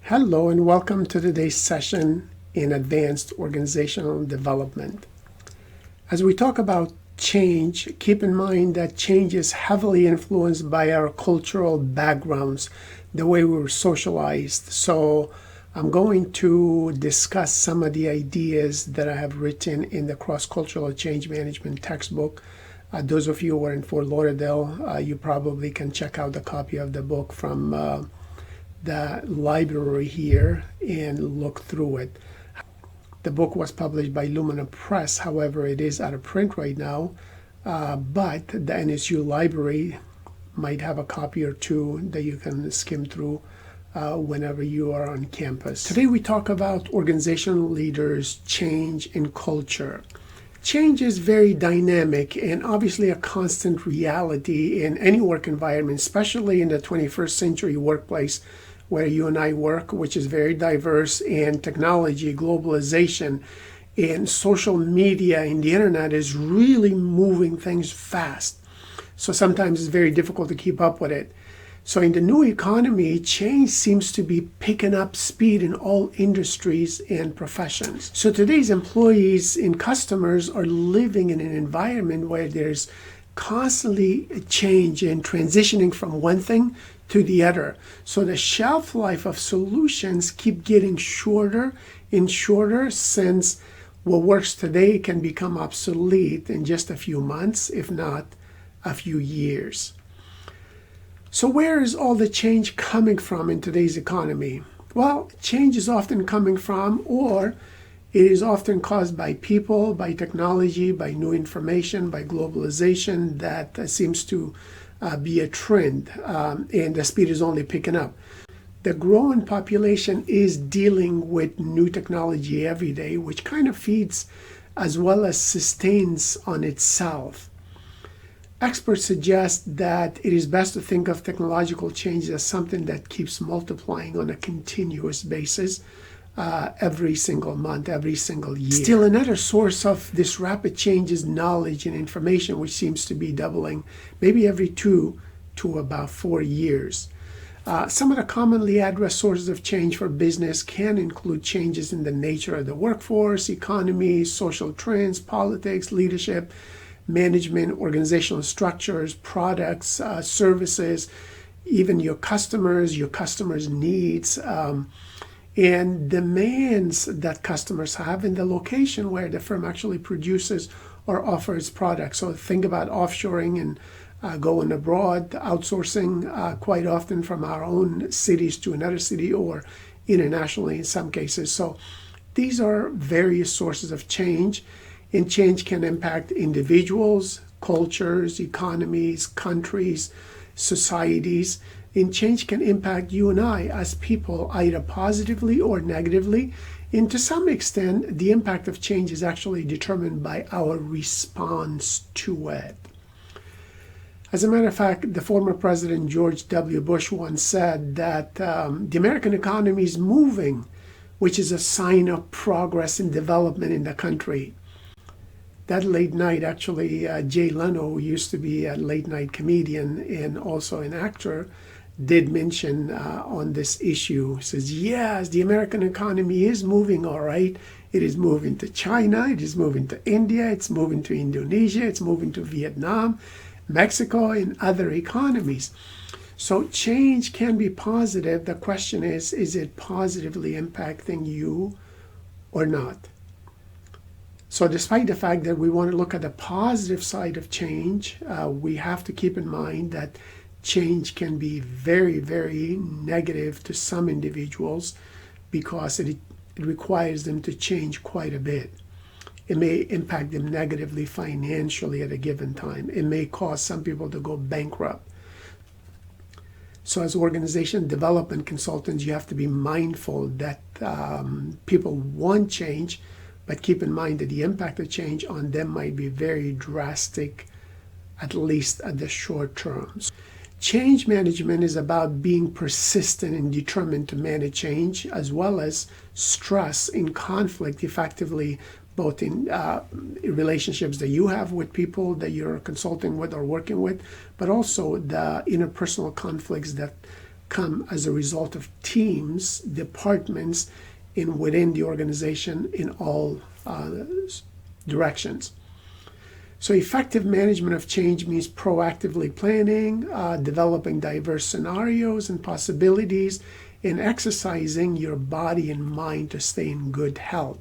Hello and welcome to today's session in Advanced Organizational Development. As we talk about change, keep in mind that change is heavily influenced by our cultural backgrounds, the way we were socialized. So I'm going to discuss some of the ideas that I have written in the Cross-Cultural Change Management textbook. Those of you who are in Fort Lauderdale, you probably can check out the copy of the book from the library here and look through it. The book was published by Lumina Press, however, it is out of print right now, but the NSU library might have a copy or two that you can skim through whenever you are on campus. Today we talk about organizational leaders, change, and culture. Change is very dynamic and obviously a constant reality in any work environment, especially in the 21st century workplace where you and I work, which is very diverse, and technology, globalization, and social media and the internet is really moving things fast. So sometimes it's very difficult to keep up with it. So in the new economy, change seems to be picking up speed in all industries and professions. So today's employees and customers are living in an environment where there's constantly a change and transitioning from one thing to the other. So the shelf life of solutions keep getting shorter and shorter, since what works today can become obsolete in just a few months, if not a few years. So where is all the change coming from in today's economy? Well, change is often coming from, or it is often caused by people, by technology, by new information, by globalization that seems to be a trend, and the speed is only picking up. The growing population is dealing with new technology every day, which kind of feeds as well as sustains on itself. Experts suggest that it is best to think of technological change as something that keeps multiplying on a continuous basis every single month, every single year. Still, another source of this rapid change is knowledge and information, which seems to be doubling maybe every 2 to about 4 years. Some of the commonly addressed sources of change for business can include changes in the nature of the workforce, economy, social trends, politics, leadership, management, organizational structures, products, services, even your customers' needs, and demands that customers have in the location where the firm actually produces or offers products. So think about offshoring and going abroad, outsourcing quite often from our own cities to another city, or internationally in some cases. So these are various sources of change, and change can impact individuals, cultures, economies, countries, societies. And change can impact you and I as people either positively or negatively. And to some extent, the impact of change is actually determined by our response to it. As a matter of fact, the former President George W. Bush once said that the American economy is moving, which is a sign of progress and development in the country. That late night, actually, Jay Leno, who used to be a late night comedian and also an actor, did mention on this issue. He says, yes, the American economy is moving all right. It is moving to China, it is moving to India, it's moving to Indonesia, it's moving to Vietnam, Mexico, and other economies. So change can be positive. The question is it positively impacting you or not? So despite the fact that we want to look at the positive side of change, we have to keep in mind that change can be very, very negative to some individuals because it requires them to change quite a bit. It may impact them negatively financially at a given time. It may cause some people to go bankrupt. So as organization development consultants, you have to be mindful that people want change, but keep in mind that the impact of change on them might be very drastic, at least at the short term. Change management is about being persistent and determined to manage change, as well as stress and conflict effectively, both in relationships that you have with people that you're consulting with or working with, but also the interpersonal conflicts that come as a result of teams, departments within the organization in all directions. So effective management of change means proactively planning, developing diverse scenarios and possibilities, and exercising your body and mind to stay in good health.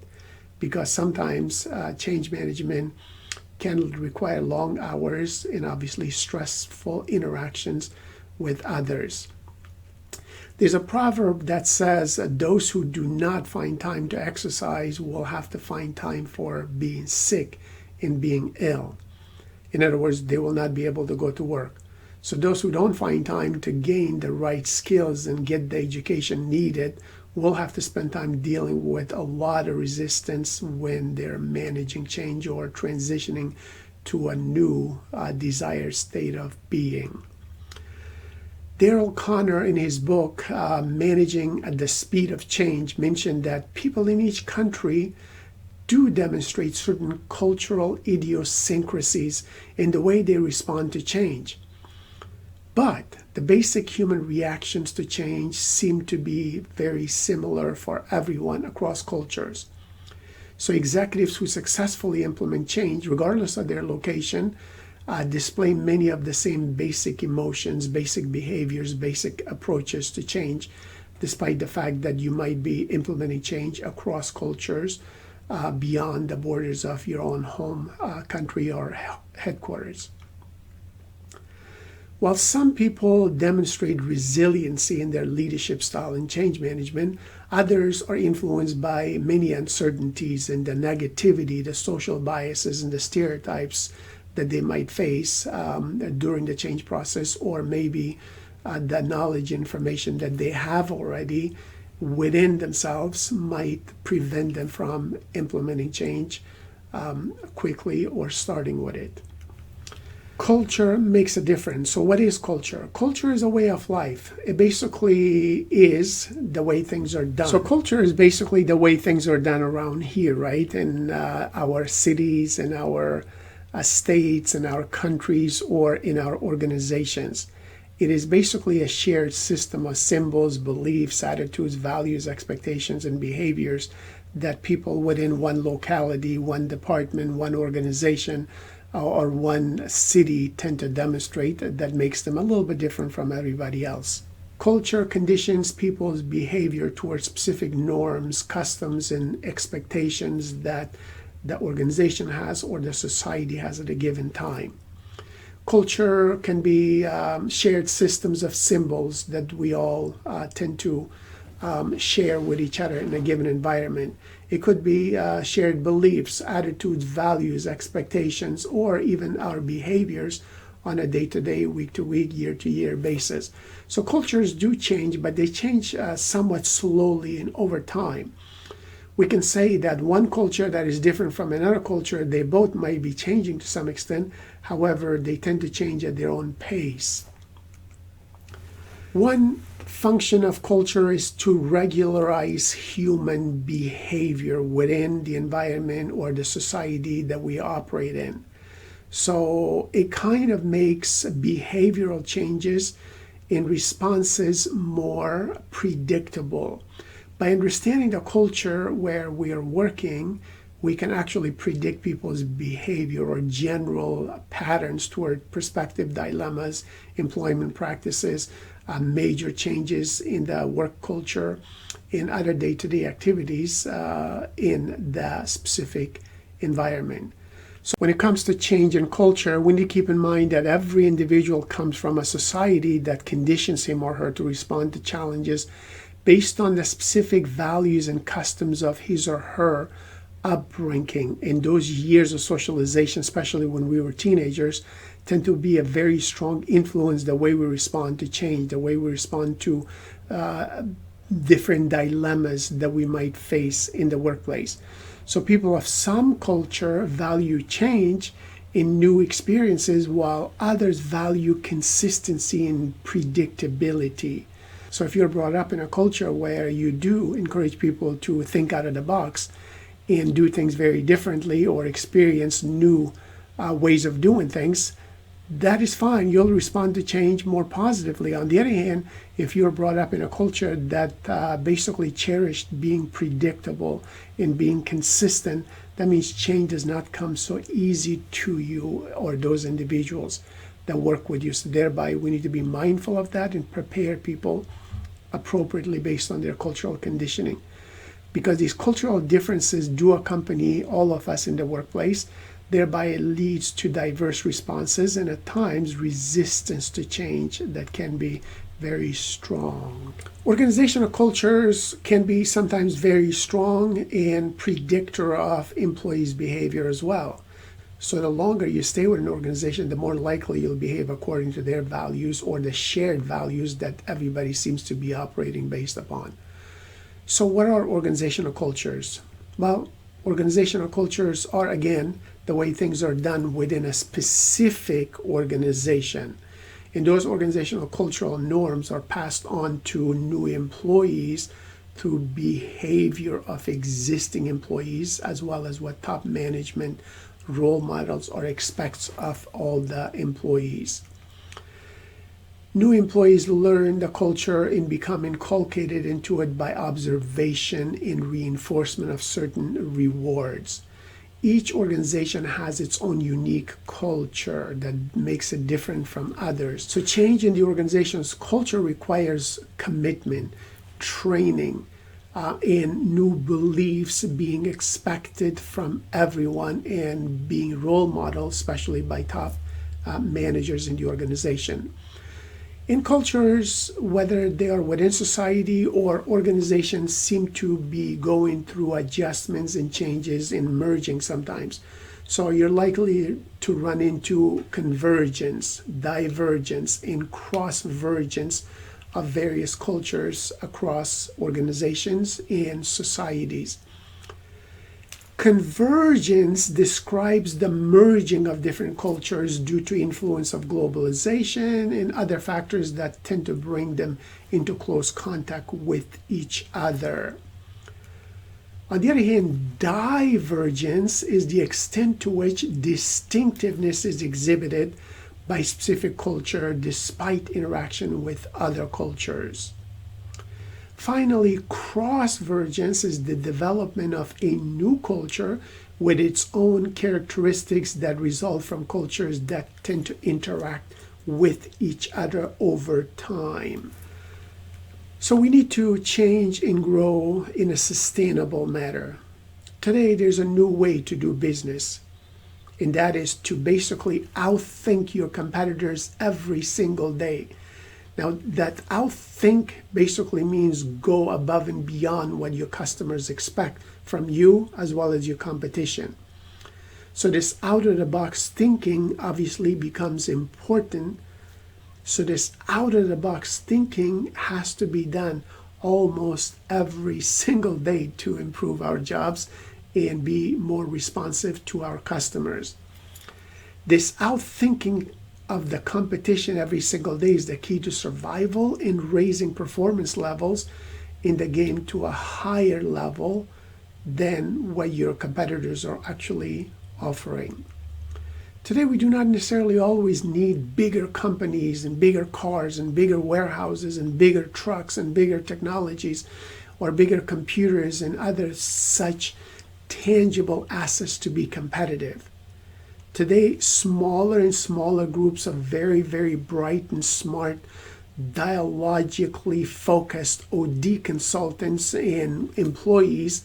Because sometimes change management can require long hours and obviously stressful interactions with others. There's a proverb that says those who do not find time to exercise will have to find time for being sick and being ill. In other words, they will not be able to go to work. So those who don't find time to gain the right skills and get the education needed will have to spend time dealing with a lot of resistance when they're managing change or transitioning to a new desired state of being. Daryl Conner, in his book, Managing at the Speed of Change, mentioned that people in each country do demonstrate certain cultural idiosyncrasies in the way they respond to change. But the basic human reactions to change seem to be very similar for everyone across cultures. So executives who successfully implement change, regardless of their location, display many of the same basic emotions, basic behaviors, basic approaches to change, despite the fact that you might be implementing change across cultures beyond the borders of your own home country or headquarters. While some people demonstrate resiliency in their leadership style in change management, others are influenced by many uncertainties and the negativity, the social biases, and the stereotypes that they might face during the change process, or maybe the knowledge, information that they have already within themselves might prevent them from implementing change quickly or starting with it. Culture makes a difference. So what is culture? Culture is a way of life. It basically is the way things are done. So culture is basically the way things are done around here, right? In our cities, in our states, in our countries, or in our organizations. It is basically a shared system of symbols, beliefs, attitudes, values, expectations, and behaviors that people within one locality, one department, one organization, or one city tend to demonstrate that makes them a little bit different from everybody else. Culture conditions people's behavior towards specific norms, customs, and expectations that the organization has or the society has at a given time. Culture can be shared systems of symbols that we all tend to share with each other in a given environment. It could be shared beliefs, attitudes, values, expectations, or even our behaviors on a day-to-day, week-to-week, year-to-year basis. So cultures do change, but they change somewhat slowly and over time. We can say that one culture that is different from another culture, they both might be changing to some extent. However, they tend to change at their own pace. One function of culture is to regularize human behavior within the environment or the society that we operate in. So it kind of makes behavioral changes in responses more predictable. By understanding the culture where we are working, we can actually predict people's behavior or general patterns toward prospective dilemmas, employment practices, major changes in the work culture, in other day-to-day activities in the specific environment. So when it comes to change in culture, we need to keep in mind that every individual comes from a society that conditions him or her to respond to challenges based on the specific values and customs of his or her upbringing. And those years of socialization, especially when we were teenagers, tend to be a very strong influence the way we respond to change, the way we respond to different dilemmas that we might face in the workplace. So people of some culture value change in new experiences, while others value consistency and predictability. So if you're brought up in a culture where you do encourage people to think out of the box and do things very differently or experience new ways of doing things, that is fine. You'll respond to change more positively. On the other hand, if you're brought up in a culture that basically cherished being predictable and being consistent, that means change does not come so easy to you or those individuals that work with you. So thereby, we need to be mindful of that and prepare people appropriately based on their cultural conditioning. Because these cultural differences do accompany all of us in the workplace. Thereby, it leads to diverse responses and at times resistance to change that can be very strong. Organizational cultures can be sometimes very strong and predictor of employees' behavior as well. So the longer you stay with an organization, the more likely you'll behave according to their values or the shared values that everybody seems to be operating based upon. So what are organizational cultures? Well, organizational cultures are, again, the way things are done within a specific organization. And those organizational cultural norms are passed on to new employees through behavior of existing employees, as well as what top management role models or expects of all the employees. New employees learn the culture and become inculcated into it by observation and reinforcement of certain rewards. Each organization has its own unique culture that makes it different from others. So change in the organization's culture requires commitment, training, and new beliefs being expected from everyone and being role modeled, especially by top managers in the organization. In cultures, whether they are within society or organizations, seem to be going through adjustments and changes and merging sometimes. So you're likely to run into convergence, divergence, and crossvergence of various cultures across organizations and societies. Convergence describes the merging of different cultures due to influence of globalization and other factors that tend to bring them into close contact with each other. On the other hand, divergence is the extent to which distinctiveness is exhibited by specific culture despite interaction with other cultures. Finally, crossvergence is the development of a new culture with its own characteristics that result from cultures that tend to interact with each other over time. So we need to change and grow in a sustainable manner. Today, there's a new way to do business, and that is to basically outthink your competitors every single day. Now, that outthink basically means go above and beyond what your customers expect from you as well as your competition. So this out-of-the-box thinking obviously becomes important. So this out-of-the-box thinking has to be done almost every single day to improve our jobs and be more responsive to our customers. This outthinking of the competition every single day is the key to survival and raising performance levels in the game to a higher level than what your competitors are actually offering. Today, we do not necessarily always need bigger companies and bigger cars and bigger warehouses and bigger trucks and bigger technologies or bigger computers and other such tangible assets to be competitive. Today, smaller and smaller groups of very, very bright and smart, dialogically focused OD consultants and employees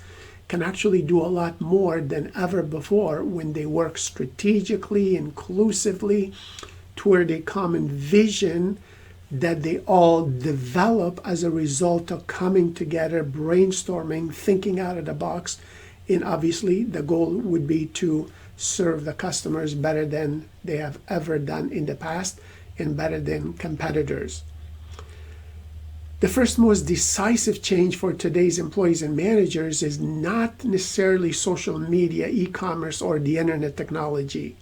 can actually do a lot more than ever before when they work strategically, inclusively, toward a common vision that they all develop as a result of coming together, brainstorming, thinking out of the box, and obviously the goal would be to serve the customers better than they have ever done in the past and better than competitors. The first most decisive change for today's employees and managers is not necessarily social media, e-commerce, or the internet technology.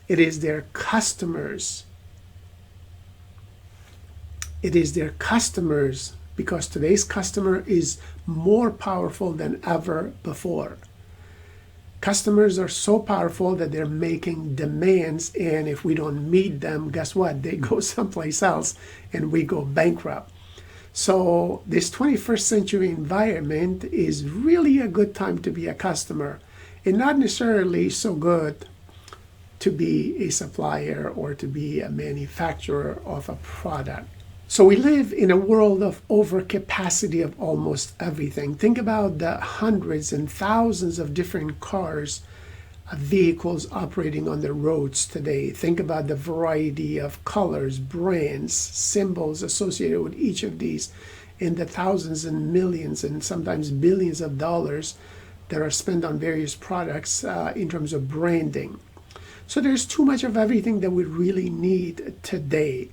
It is their customers. It is their customers, because today's customer is more powerful than ever before. Customers are so powerful that they're making demands, and if we don't meet them, guess what? They go someplace else and we go bankrupt. So this 21st century environment is really a good time to be a customer, and not necessarily so good to be a supplier or to be a manufacturer of a product. So we live in a world of overcapacity of almost everything. Think about the hundreds and thousands of different cars, vehicles operating on the roads today. Think about the variety of colors, brands, symbols associated with each of these, and the thousands and millions and sometimes billions of dollars that are spent on various products in terms of branding. So there's too much of everything that we really need today.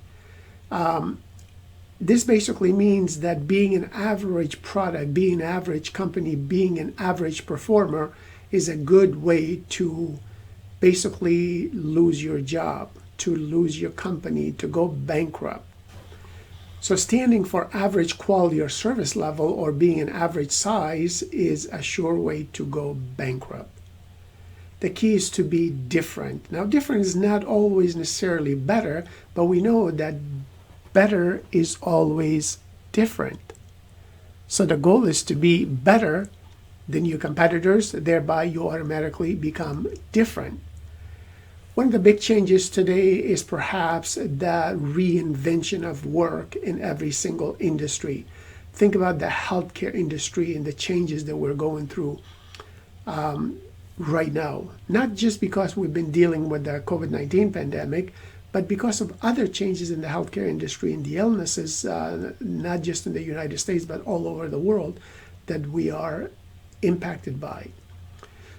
This basically means that being an average product, being an average company, being an average performer is a good way to basically lose your job, to lose your company, to go bankrupt. So standing for average quality or service level or being an average size is a sure way to go bankrupt. The key is to be different. Now, different is not always necessarily better, but we know that better is always different. So the goal is to be better than your competitors, thereby you automatically become different. One of the big changes today is perhaps the reinvention of work in every single industry. Think about the healthcare industry and the changes that we're going through right now. Not just because we've been dealing with the COVID-19 pandemic, but because of other changes in the healthcare industry and the illnesses, not just in the United States, but all over the world, that we are impacted by.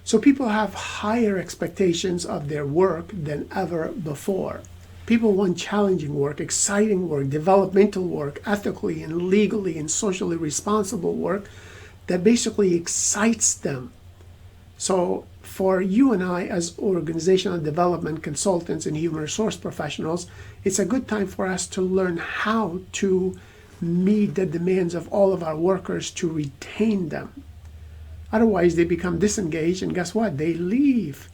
So people have higher expectations of their work than ever before. People want challenging work, exciting work, developmental work, ethically and legally and socially responsible work that basically excites them. So for you and I as organizational development consultants and human resource professionals, it's a good time for us to learn how to meet the demands of all of our workers to retain them. Otherwise, they become disengaged, and guess what? They leave.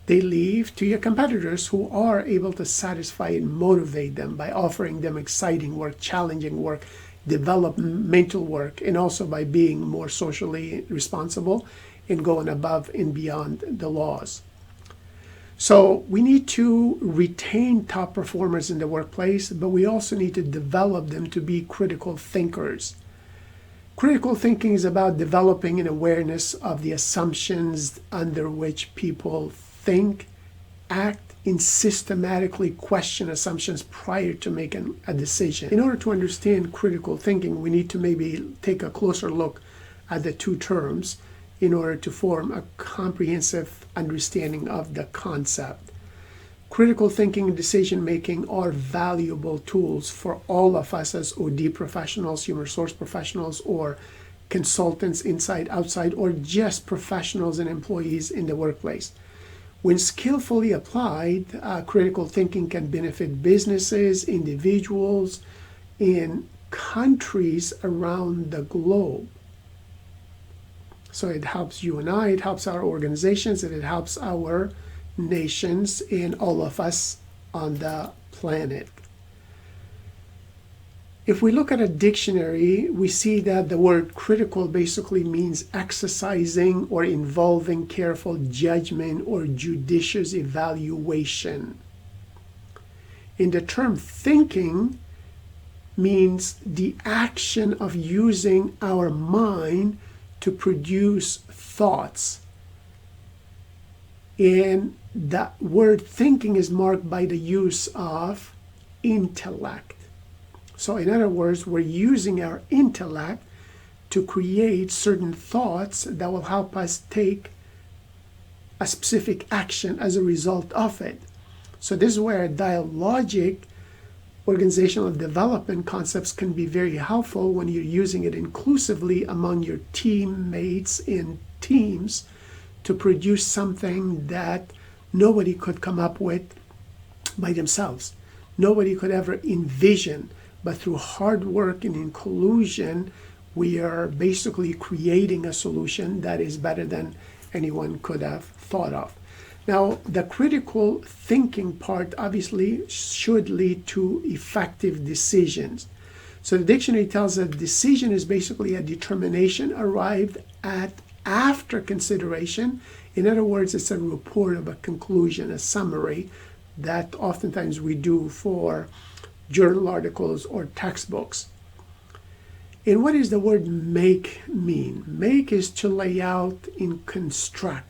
They leave to your competitors who are able to satisfy and motivate them by offering them exciting work, challenging work, developmental work, and also by being more socially responsible and going above and beyond the laws. So we need to retain top performers in the workplace, but we also need to develop them to be critical thinkers. Critical thinking is about developing an awareness of the assumptions under which people think, act, and systematically question assumptions prior to making a decision. In order to understand critical thinking, we need to maybe take a closer look at the two terms in order to form a comprehensive understanding of the concept. Critical thinking and decision making are valuable tools for all of us as OD professionals, human resource professionals, or consultants inside, outside, or just professionals and employees in the workplace. When skillfully applied, critical thinking can benefit businesses, individuals, and countries around the globe. So it helps you and I, it helps our organizations, and it helps our nations and all of us on the planet. If we look at a dictionary, we see that the word critical basically means exercising or involving careful judgment or judicious evaluation. And the term thinking means the action of using our mind to produce thoughts. And the word thinking is marked by the use of intellect. So in other words, we're using our intellect to create certain thoughts that will help us take a specific action as a result of it. So this is where dialogic organizational development concepts can be very helpful when you're using it inclusively among your teammates in teams to produce something that nobody could come up with by themselves. Nobody could ever envision, but through hard work and inclusion, we are basically creating a solution that is better than anyone could have thought of. Now, the critical thinking part obviously should lead to effective decisions. So the dictionary tells us decision is basically a determination arrived at after consideration. In other words, it's a report of a conclusion, a summary that oftentimes we do for journal articles or textbooks. And what does the word make mean? Make is to lay out and construct,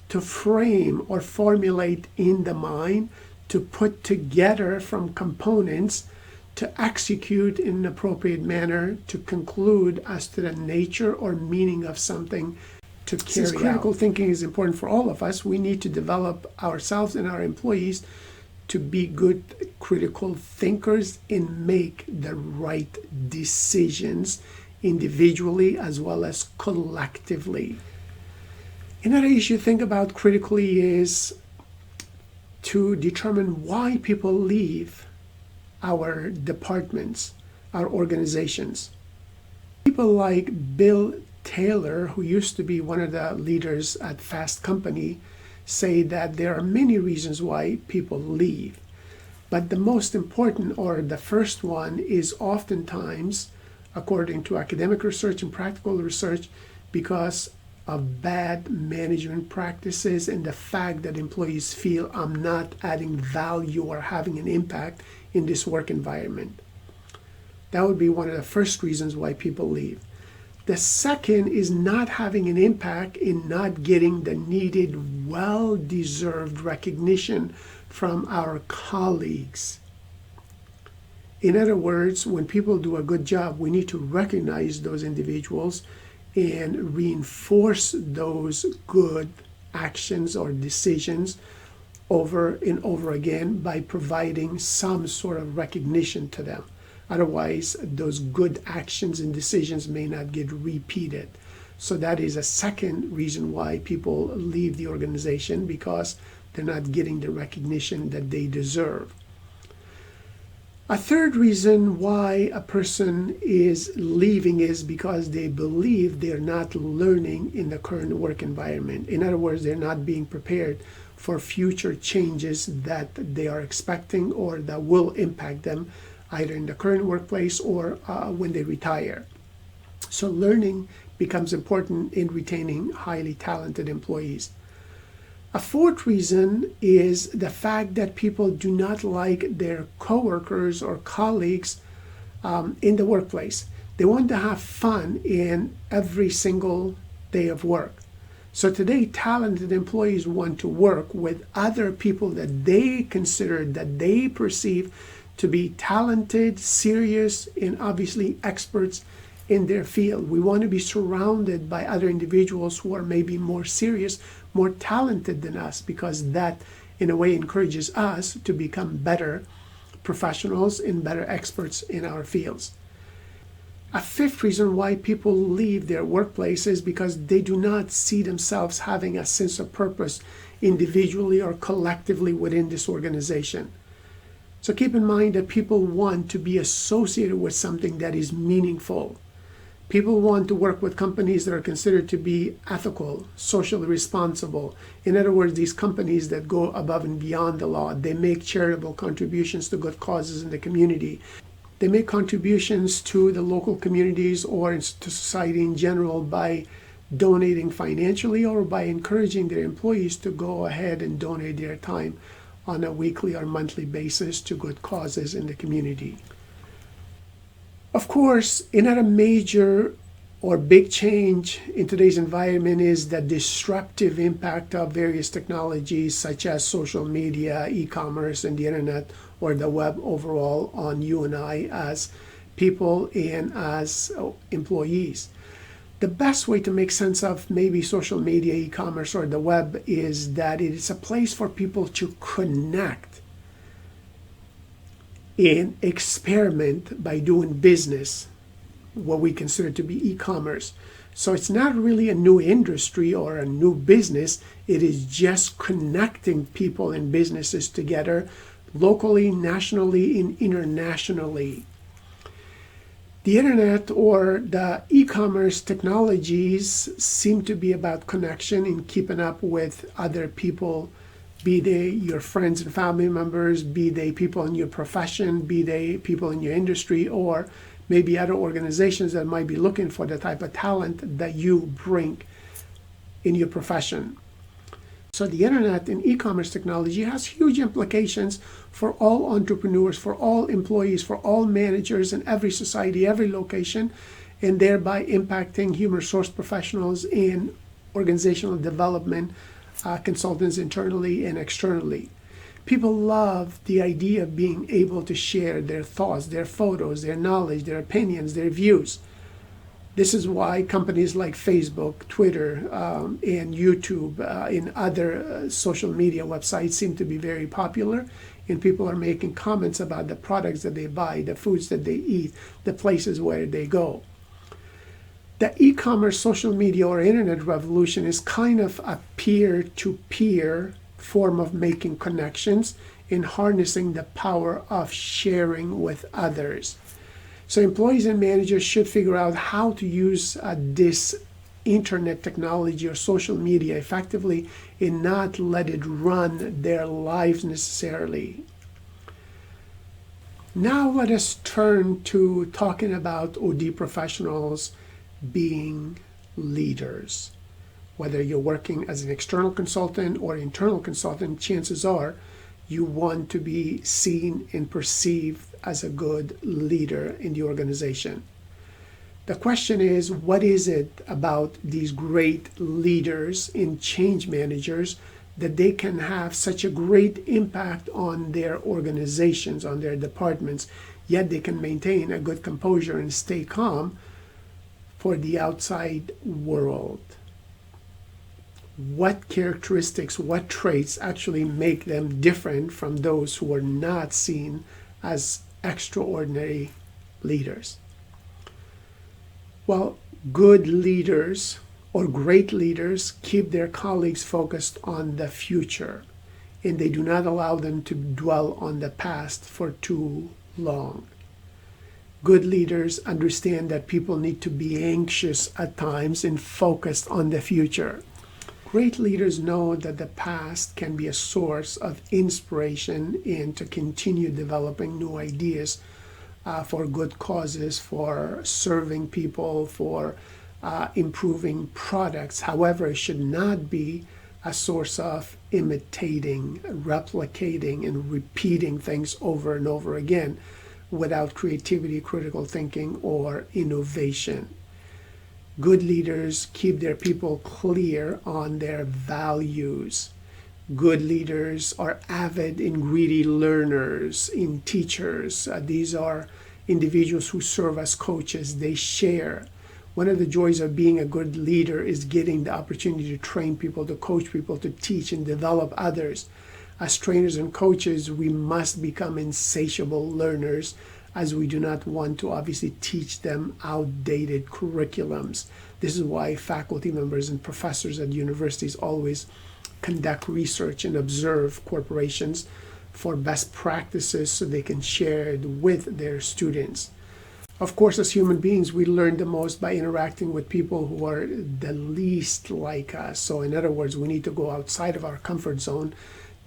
to frame or formulate in the mind, to put together from components, to execute in an appropriate manner, to conclude as to the nature or meaning of something, to carry out. Since critical thinking is important for all of us, we need to develop ourselves and our employees to be good critical thinkers and make the right decisions individually as well as collectively. Another issue to think about critically is to determine why people leave our departments, our organizations. People like Bill Taylor, who used to be one of the leaders at Fast Company, say that there are many reasons why people leave. But the most important, or the first one, is oftentimes, according to academic research and practical research, because of bad management practices and the fact that employees feel I'm not adding value or having an impact in this work environment. That would be one of the first reasons why people leave. The second is not having an impact in not getting the needed, well-deserved recognition from our colleagues. In other words, when people do a good job, we need to recognize those individuals and reinforce those good actions or decisions over and over again by providing some sort of recognition to them. Otherwise, those good actions and decisions may not get repeated. So that is a second reason why people leave the organization, because they're not getting the recognition that they deserve. A third reason why a person is leaving is because they believe they're not learning in the current work environment. In other words, they're not being prepared for future changes that they are expecting or that will impact them either in the current workplace or when they retire. So learning becomes important in retaining highly talented employees. A fourth reason is the fact that people do not like their coworkers or colleagues in the workplace. They want to have fun in every single day of work. So today, talented employees want to work with other people that they consider, that they perceive to be talented, serious, and obviously experts in their field. We want to be surrounded by other individuals who are maybe more serious, more talented than us, because that in a way encourages us to become better professionals and better experts in our fields. A fifth reason why people leave their workplace is because they do not see themselves having a sense of purpose individually or collectively within this organization. So keep in mind that people want to be associated with something that is meaningful. People want to work with companies that are considered to be ethical, socially responsible. In other words, these companies that go above and beyond the law. They make charitable contributions to good causes in the community. They make contributions to the local communities or to society in general by donating financially or by encouraging their employees to go ahead and donate their time on a weekly or monthly basis to good causes in the community. Of course, another major or big change in today's environment is the disruptive impact of various technologies such as social media, e-commerce, and the internet or the web overall on you and I as people and as employees. The best way to make sense of maybe social media, e-commerce, or the web is that it is a place for people to connect and experiment by doing business, what we consider to be e-commerce. So it's not really a new industry or a new business. It is just connecting people and businesses together locally, nationally, and internationally. The internet or the e-commerce technologies seem to be about connection and keeping up with other people, be they your friends and family members, be they people in your profession, be they people in your industry, or maybe other organizations that might be looking for the type of talent that you bring in your profession. So the internet and e-commerce technology has huge implications for all entrepreneurs, for all employees, for all managers in every society, every location, and thereby impacting human resource professionals and organizational development consultants internally and externally. People love the idea of being able to share their thoughts, their photos, their knowledge, their opinions, their views. This is why companies like Facebook, Twitter, and YouTube and other social media websites seem to be very popular, and people are making comments about the products that they buy, the foods that they eat, the places where they go. The e-commerce, social media, or internet revolution is kind of a peer-to-peer form of making connections and harnessing the power of sharing with others. So employees and managers should figure out how to use this internet technology or social media effectively and not let it run their lives necessarily. Now let us turn to talking about OD professionals being leaders. Whether you're working as an external consultant or internal consultant, chances are you want to be seen and perceived as a good leader in the organization. The question is, what is it about these great leaders and change managers that they can have such a great impact on their organizations, on their departments, yet they can maintain a good composure and stay calm for the outside world? What characteristics, what traits actually make them different from those who are not seen as extraordinary leaders? Well, good leaders or great leaders keep their colleagues focused on the future, and they do not allow them to dwell on the past for too long. Good leaders understand that people need to be anxious at times and focused on the future. Great leaders know that the past can be a source of inspiration and to continue developing new ideas for good causes, for serving people, for improving products. However, it should not be a source of imitating, replicating, and repeating things over and over again without creativity, critical thinking, or innovation. Good leaders keep their people clear on their values. Good leaders are avid and greedy learners and teachers. These are individuals who serve as coaches. They share. One of the joys of being a good leader is getting the opportunity to train people, to coach people, to teach and develop others. As trainers and coaches, we must become insatiable learners, as we do not want to obviously teach them outdated curriculums. This is why faculty members and professors at universities always conduct research and observe corporations for best practices so they can share it with their students. Of course, as human beings, we learn the most by interacting with people who are the least like us. So in other words, we need to go outside of our comfort zone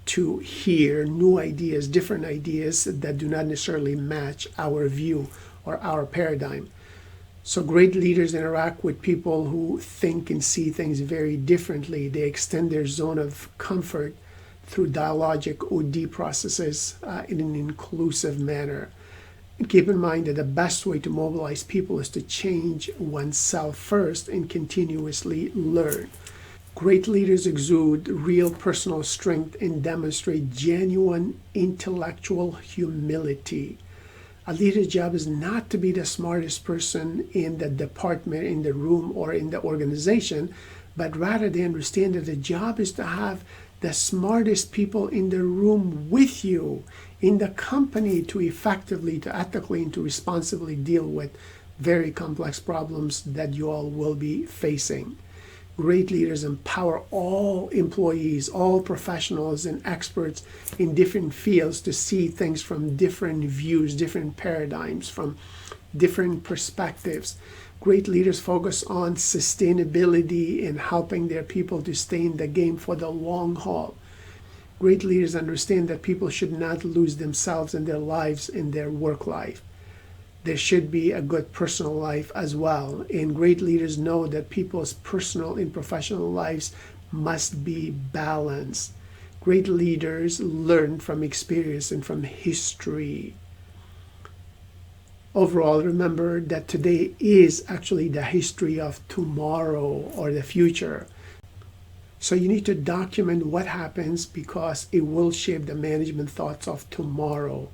to hear new ideas, different ideas that do not necessarily match our view or our paradigm. So great leaders interact with people who think and see things very differently. They extend their zone of comfort through dialogic OD processes in an inclusive manner. And keep in mind that the best way to mobilize people is to change oneself first and continuously learn. Great leaders exude real personal strength and demonstrate genuine intellectual humility. A leader's job is not to be the smartest person in the department, in the room, or in the organization, but rather they understand that the job is to have the smartest people in the room with you, in the company, to effectively, to ethically, and to responsibly deal with very complex problems that you all will be facing. Great leaders empower all employees, all professionals and experts in different fields to see things from different views, different paradigms, from different perspectives. Great leaders focus on sustainability and helping their people to stay in the game for the long haul. Great leaders understand that people should not lose themselves and their lives in their work life. There should be a good personal life as well. And great leaders know that people's personal and professional lives must be balanced. Great leaders learn from experience and from history. Overall, remember that today is actually the history of tomorrow or the future. So you need to document what happens because it will shape the management thoughts of tomorrow.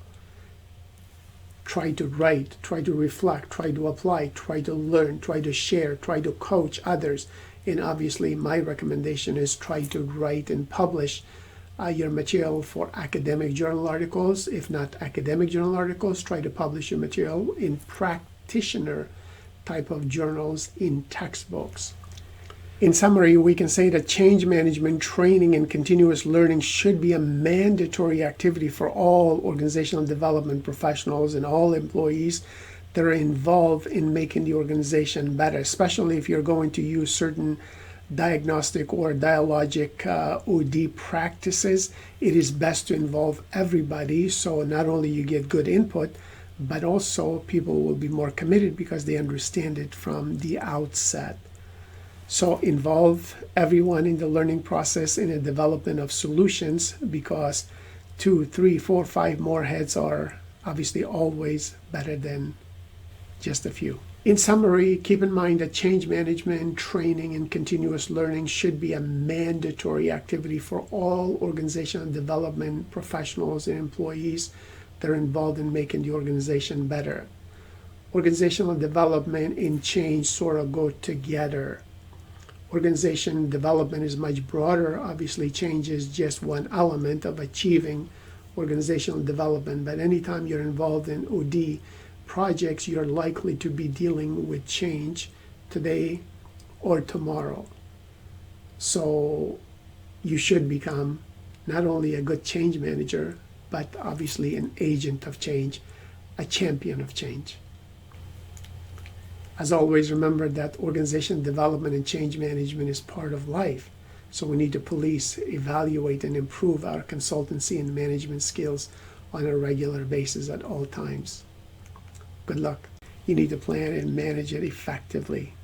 Try to write, try to reflect, try to apply, try to learn, try to share, try to coach others. And obviously my recommendation is try to write and publish your material for academic journal articles. If not academic journal articles, try to publish your material in practitioner type of journals in textbooks. In summary, we can say that change management training and continuous learning should be a mandatory activity for all organizational development professionals and all employees that are involved in making the organization better, especially if you're going to use certain diagnostic or dialogic OD practices. It is best to involve everybody so not only you get good input, but also people will be more committed because they understand it from the outset. So involve everyone in the learning process in the development of solutions because 2, 3, 4, 5 more heads are obviously always better than just a few. In summary, keep in mind that change management, training, and continuous learning should be a mandatory activity for all organizational development professionals and employees that are involved in making the organization better. Organizational development and change sort of go together. Organization development is much broader. Obviously, change is just one element of achieving organizational development. But anytime you're involved in OD projects, you're likely to be dealing with change today or tomorrow. So you should become not only a good change manager, but obviously an agent of change, a champion of change. As always, remember that organization development and change management is part of life. So we need to police, evaluate, and improve our consultancy and management skills on a regular basis at all times. Good luck. You need to plan and manage it effectively.